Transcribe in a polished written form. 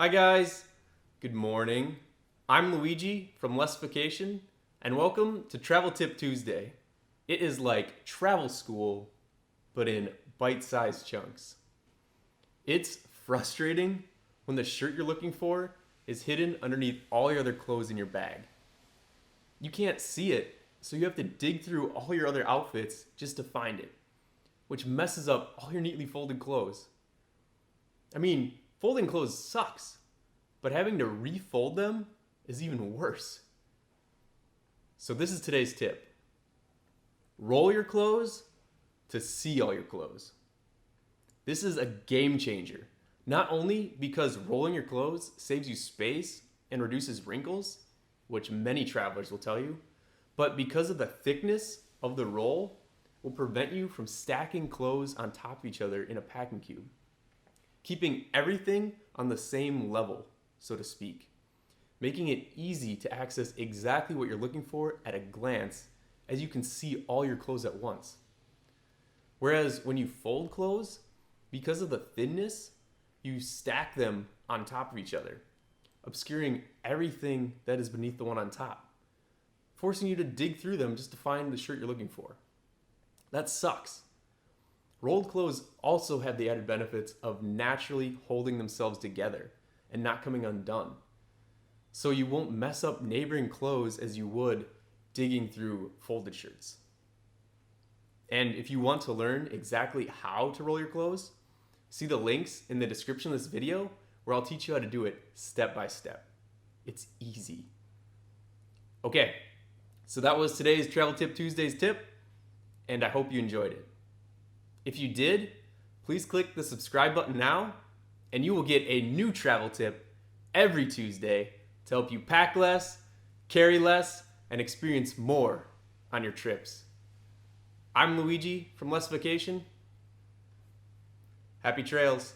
Hi guys, good morning. I'm Luigi from Lessification, and welcome to Travel Tip Tuesday. It is like travel school, but in bite-sized chunks. It's frustrating when the shirt you're looking for is hidden underneath all your other clothes in your bag. You can't see it, so you have to dig through all your other outfits just to find it, which messes up all your neatly folded clothes. I mean, folding clothes sucks, but having to refold them is even worse. So this is today's tip. Roll your clothes to see all your clothes. This is a game changer. Not only because rolling your clothes saves you space and reduces wrinkles, which many travelers will tell you, but because of the thickness of the roll will prevent you from stacking clothes on top of each other in a packing cube, keeping everything on the same level, so to speak, making it easy to access exactly what you're looking for at a glance, as you can see all your clothes at once. Whereas when you fold clothes, because of the thinness, you stack them on top of each other, obscuring everything that is beneath the one on top, forcing you to dig through them just to find the shirt you're looking for. That sucks. Rolled clothes also have the added benefits of naturally holding themselves together and not coming undone. So you won't mess up neighboring clothes as you would digging through folded shirts. And if you want to learn exactly how to roll your clothes, see the links in the description of this video where I'll teach you how to do it step by step. It's easy. Okay, so that was today's Travel Tip Tuesday's tip, and I hope you enjoyed it. If you did, please click the subscribe button now, and you will get a new travel tip every Tuesday to help you pack less, carry less, and experience more on your trips. I'm Luigi from Lessification. Happy trails.